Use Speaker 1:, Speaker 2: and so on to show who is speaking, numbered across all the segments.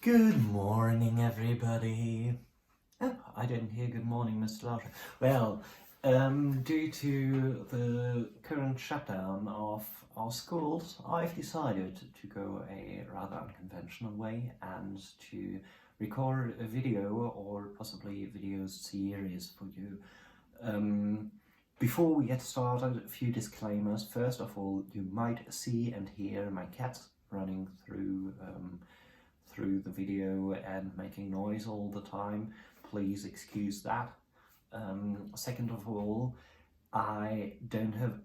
Speaker 1: Good morning, everybody. Oh, I didn't hear good morning, Mr. Larcher. Well, due to the current shutdown of our schools, I've decided to go a rather unconventional way and to record a video or possibly a video series for you. Before we get started, a few disclaimers. First of all, you might see and hear my cat running through the video and making noise all the time. Please excuse that. Second of all, I don't have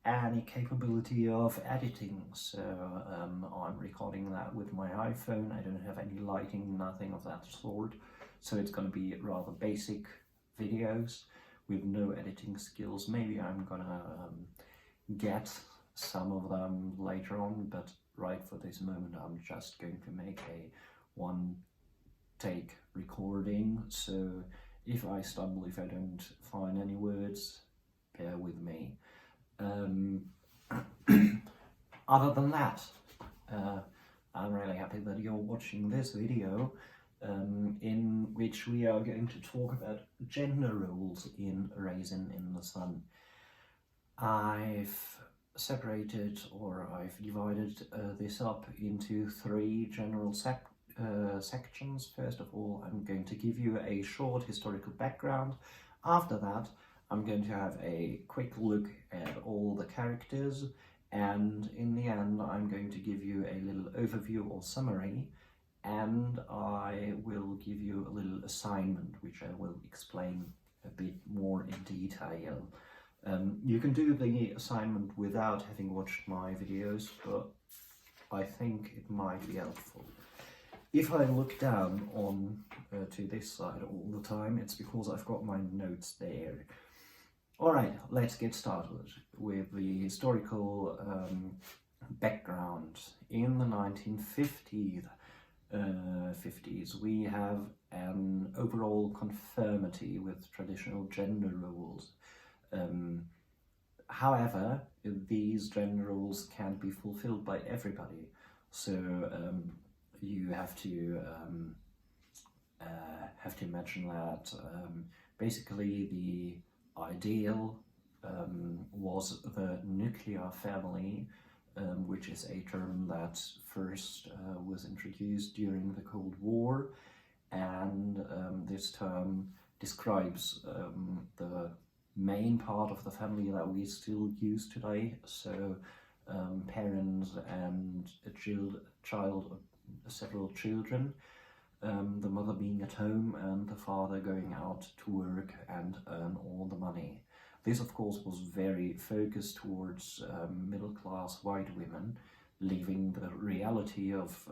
Speaker 1: any capability of editing, so I'm recording that with my iPhone. I don't have any lighting, nothing of that sort, so it's going to be rather basic videos with no editing skills. Maybe I'm gonna get some of them later on, but right for this moment I'm just going to make a one take recording, so if I stumble, if I don't find any words, bear with me. Other than that, I'm really happy that you're watching this video in which we are going to talk about gender roles in Raisin in the Sun. I've separated, or I've divided this up into three general sections. First of all, I'm going to give you a short historical background. After that, I'm going to have a quick look at all the characters, and in the end I'm going to give you a little overview or summary, and I will give you a little assignment which I will explain a bit more in detail. You can do the assignment without having watched my videos, but I think it might be helpful. If I look down on to this side all the time, it's because I've got my notes there. Alright, let's get started with the historical background. In the 1950s, we have an overall conformity with traditional gender roles. However, these gender roles can't be fulfilled by everybody, so you have to imagine that basically the ideal was the nuclear family, which is a term that first was introduced during the Cold War, and this term describes the main part of the family that we still use today, so parents and several children, the mother being at home and the father going out to work and earn all the money. This of course was very focused towards middle-class white women, leaving the reality of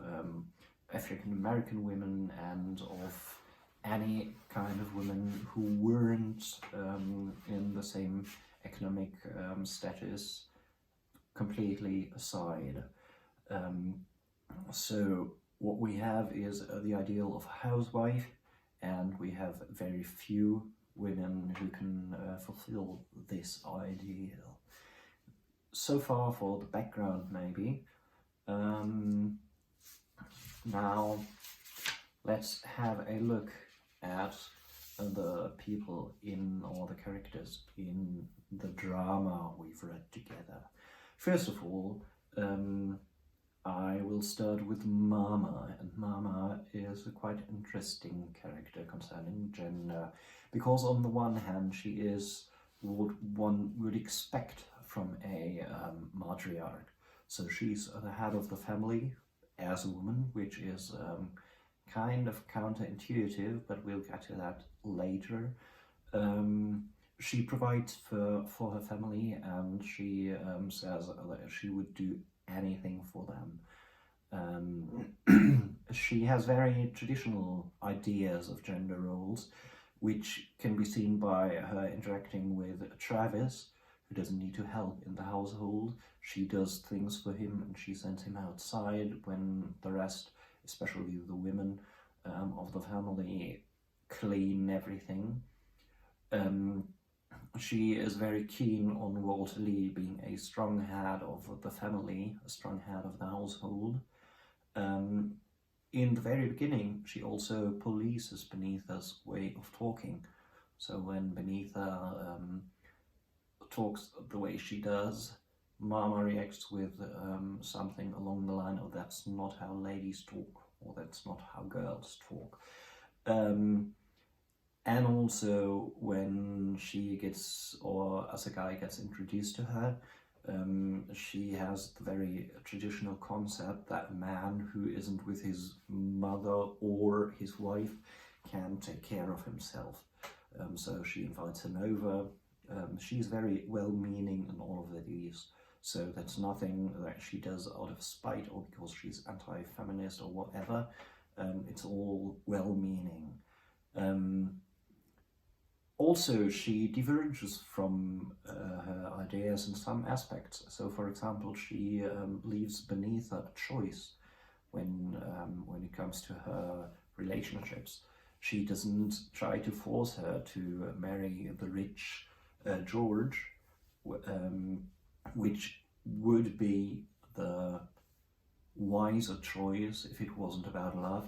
Speaker 1: African American women and of any kind of women who weren't in the same economic status completely aside. So what we have is the ideal of a housewife, and we have very few women who can fulfill this ideal. So far for the background maybe. Now let's have a look at the people in, or the characters in the drama we've read together. First of all, I will start with Mama, and Mama is a quite interesting character concerning gender, because on the one hand she is what one would expect from a matriarch. So she's the head of the family as a woman, which is kind of counterintuitive, but we'll get to that later. She provides for her family, and she says that she would do anything for them. She has very traditional ideas of gender roles, which can be seen by her interacting with Travis, who doesn't need to help in the household. She does things for him and she sends him outside when the rest, especially the women of the family, clean everything. She is very keen on Walter Lee being a strong head of the family, a strong head of the household. in the very beginning, she also polices Beneatha's way of talking. So when Beneatha talks the way she does, Mama reacts with something along the line of "that's not how ladies talk," or "that's not how girls talk." And also when she gets, or as a guy gets introduced to her, she has the very traditional concept that a man who isn't with his mother or his wife can take care of himself. So she invites him over. She's very well-meaning in all of these, so that's nothing that she does out of spite or because she's anti-feminist or whatever. It's all well-meaning. Also, she diverges from her ideas in some aspects. So, for example, she leaves beneath a choice when it comes to her relationships. She doesn't try to force her to marry the rich George, which would be the wiser choice if it wasn't about love.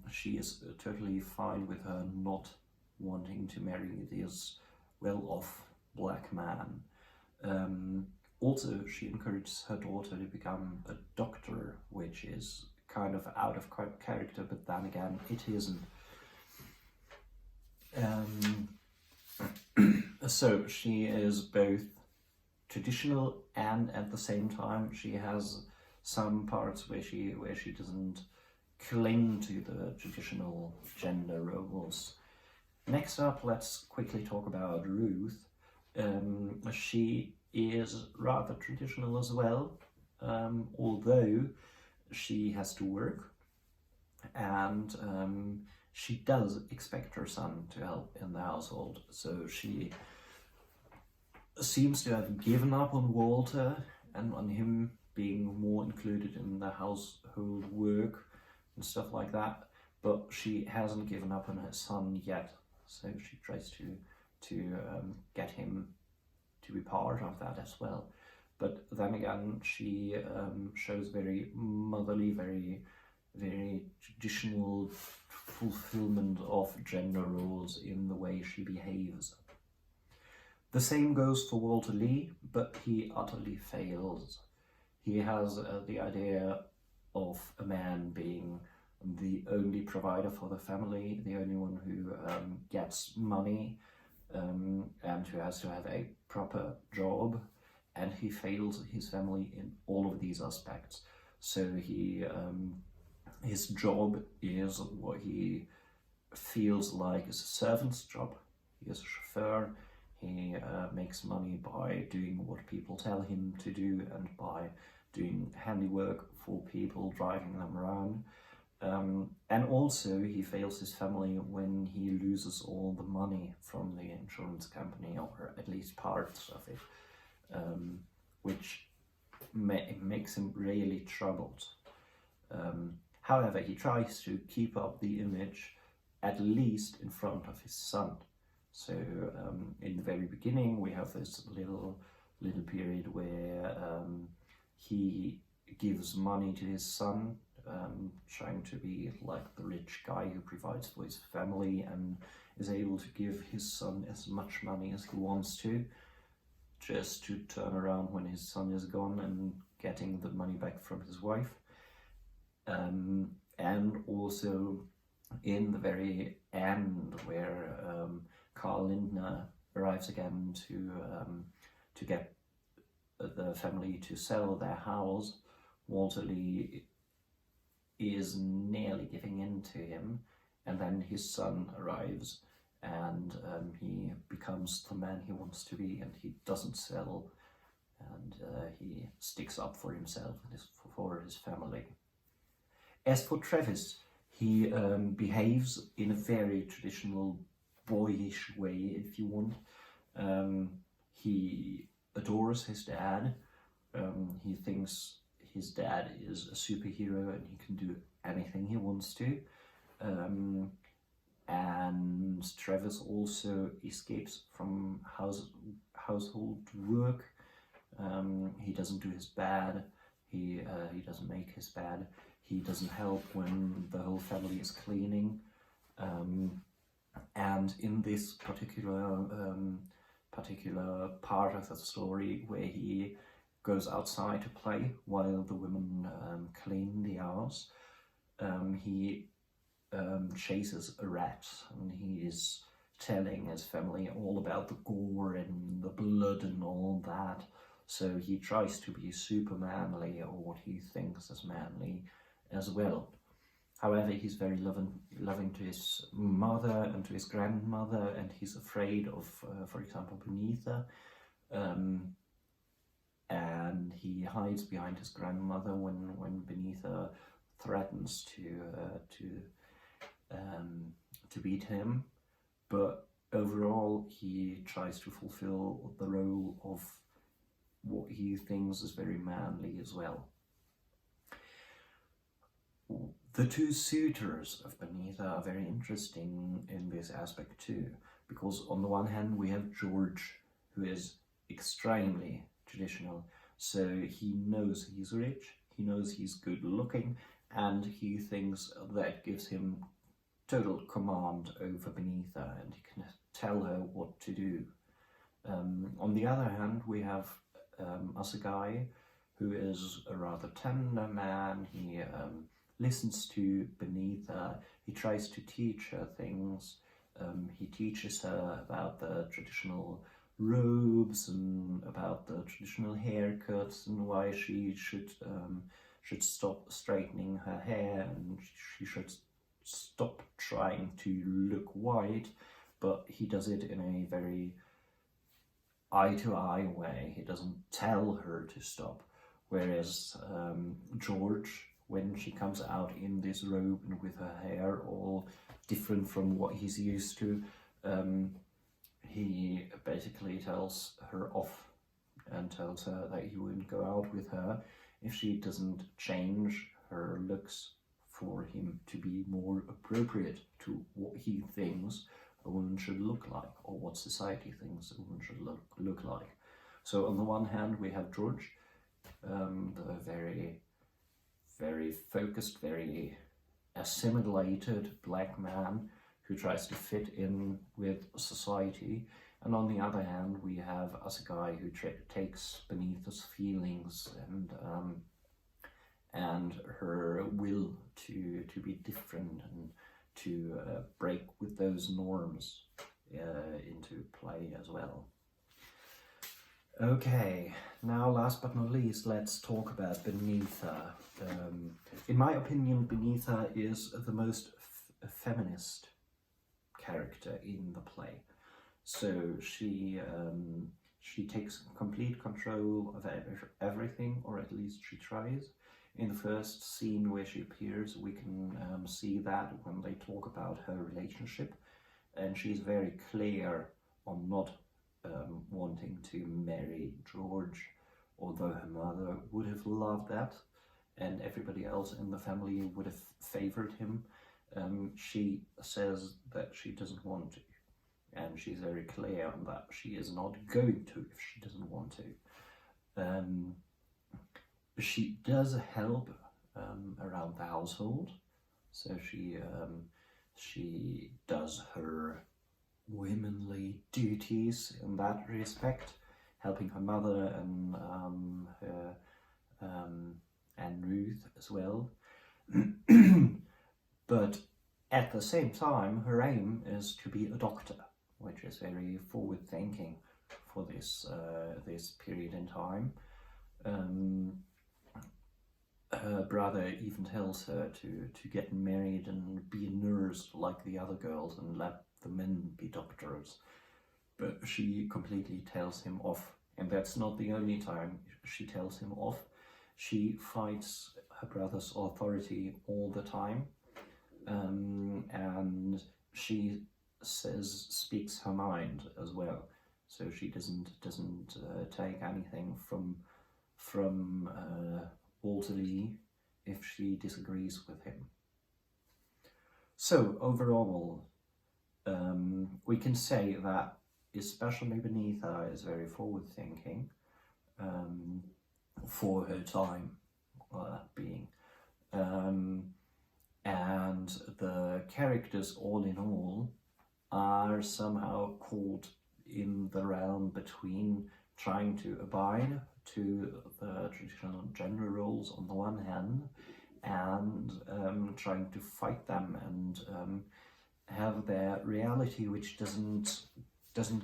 Speaker 1: She is totally fine with her not wanting to marry this well-off black man. Also, she encourages her daughter to become a doctor, which is kind of out of character, but then again, it isn't. So she is both traditional, and at the same time she has some parts where she doesn't cling to the traditional gender roles. Next up, let's quickly talk about Ruth. She is rather traditional as well, although she has to work, and she does expect her son to help in the household. So she seems to have given up on Walter and on him being more included in the household work and stuff like that, but she hasn't given up on her son yet. So she tries to get him to be part of that as well. But then again, she shows very motherly, very traditional fulfillment of gender roles in the way she behaves. The same goes for Walter Lee, but he utterly fails. He has the idea of a man being the only provider for the family, the only one who gets money, and who has to have a proper job, and he fails his family in all of these aspects. So his job is what he feels like is a servant's job. He is a chauffeur. He makes money by doing what people tell him to do and by doing handiwork for people, driving them around. And also he fails his family when he loses all the money from the insurance company, or at least parts of it, which makes him really troubled. However, he tries to keep up the image, at least in front of his son. So in the very beginning we have this little period where he gives money to his son, trying to be like the rich guy who provides for his family and is able to give his son as much money as he wants to, just to turn around when his son is gone and getting the money back from his wife. And also in the very end, where Carl Lindner arrives again to get the family to sell their house, Walter Lee is nearly giving in to him, and then his son arrives and he becomes the man he wants to be, and he doesn't sell, and he sticks up for himself and for his family. As for Travis, he behaves in a very traditional boyish way, if you want. He adores his dad. He thinks his dad is a superhero and he can do anything he wants to. And Travis also escapes from household work. He doesn't do his bed. He doesn't make his bed. He doesn't help when the whole family is cleaning. And in this particular part of the story where he goes outside to play while the women clean the house, he chases a rat, and he is telling his family all about the gore and the blood and all that. So he tries to be super manly, or what he thinks is manly as well. However, he's very loving to his mother and to his grandmother, and he's afraid of, for example, Beneatha. And he hides behind his grandmother when Beneatha threatens to beat him. But overall, he tries to fulfill the role of what he thinks is very manly as well. The two suitors of Beneatha are very interesting in this aspect too, because on the one hand we have George, who is extremely traditional, so he knows he's rich, he knows he's good looking, and he thinks that gives him total command over Beneatha, and he can tell her what to do. On the other hand, we have Assegai, who is a rather tender man. He listens to Beneatha, he tries to teach her things, he teaches her about the traditional robes and about the traditional haircuts and why she should stop straightening her hair, and she should stop trying to look white, but he does it in a very eye-to-eye way. He doesn't tell her to stop, whereas George, when she comes out in this robe and with her hair all different from what he's used to, he basically tells her off and tells her that he wouldn't go out with her if she doesn't change her looks for him to be more appropriate to what he thinks a woman should look like, or what society thinks a woman should look like. So on the one hand we have George, the very focused, very assimilated black man who tries to fit in with society, and on the other hand we have Assegai, who takes Beneatha's feelings and her will to be different and to break with those norms into play as well. Okay, now last but not least, let's talk about Beneatha. In my opinion, Beneatha is the most feminist character in the play. So she takes complete control of everything, or at least she tries. In the first scene where she appears, we can see that when they talk about her relationship, and she's very clear on not wanting to marry George, although her mother would have loved that, and everybody else in the family would have favored him. She says that she doesn't want to, and she's very clear on that she is not going to if she doesn't want to. She does help around the household, so she does her womanly duties in that respect, helping her mother and Ruth as well. But at the same time, her aim is to be a doctor, which is very forward-thinking for this period in time. Her brother even tells her to get married and be a nurse like the other girls and let the men be doctors. But she completely tells him off, and that's not the only time she tells him off. She fights her brother's authority all the time, and she speaks her mind as well. So she doesn't take anything from Walter Lee if she disagrees with him. So overall, we can say that especially Beneatha is very forward-thinking for her time being. and the characters, all in all, are somehow caught in the realm between trying to abide to the traditional gender roles on the one hand, and trying to fight them and have their reality which doesn't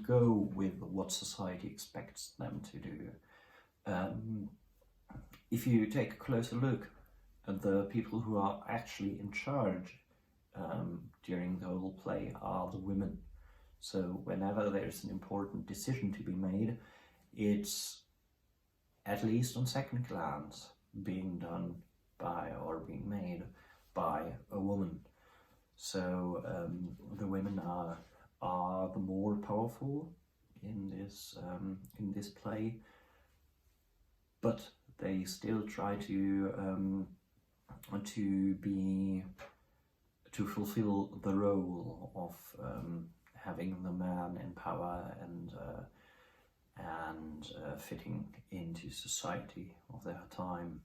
Speaker 1: go with what society expects them to do. If you take a closer look at the people who are actually in charge during the whole play are the women. So whenever there's an important decision to be made, it's, at least on second glance, being done by or being made by a woman. So the women are the more powerful in this play, but they still try to fulfill the role of having the man in power and fitting into society of their time.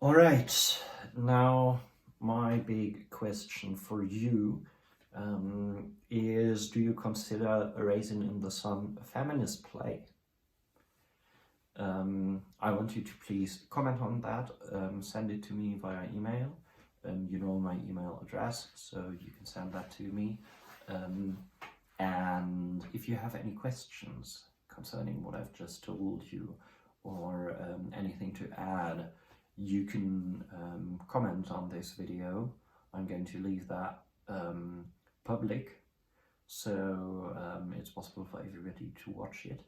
Speaker 1: All right, now my big question for you is, do you consider Raisin in the Sun a feminist play? I want you to please comment on that, send it to me via email. You know my email address, so you can send that to me. And if you have any questions concerning what I've just told you, or anything to add, you can comment on this video. I'm going to leave that public, so it's possible for everybody to watch it.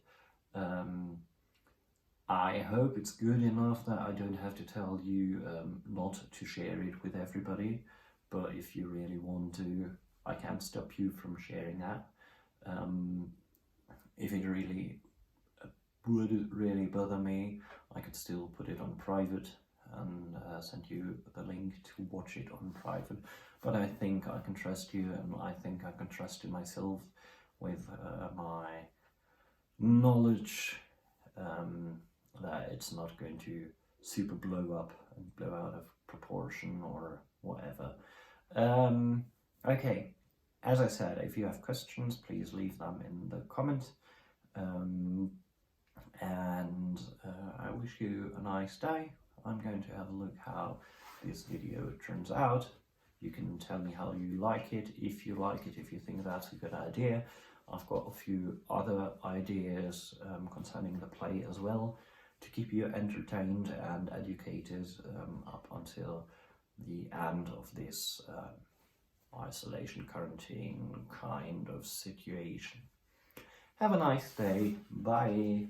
Speaker 1: I hope it's good enough that I don't have to tell you not to share it with everybody, but if you really want to, I can't stop you from sharing that. If it really would really bother me, I could still put it on private and send you the link to watch it on private, but I think I can trust you, and I think I can trust in myself with my knowledge that it's not going to super blow up and blow out of proportion or whatever. Okay, as I said, if you have questions, please leave them in the comment, and I wish you a nice day. I'm going to have a look how this video turns out. You can tell me how you like it, if you think that's a good idea. I've got a few other ideas concerning the play as well, to keep you entertained and educated up until the end of this isolation quarantine kind of situation. Have a nice day. Bye.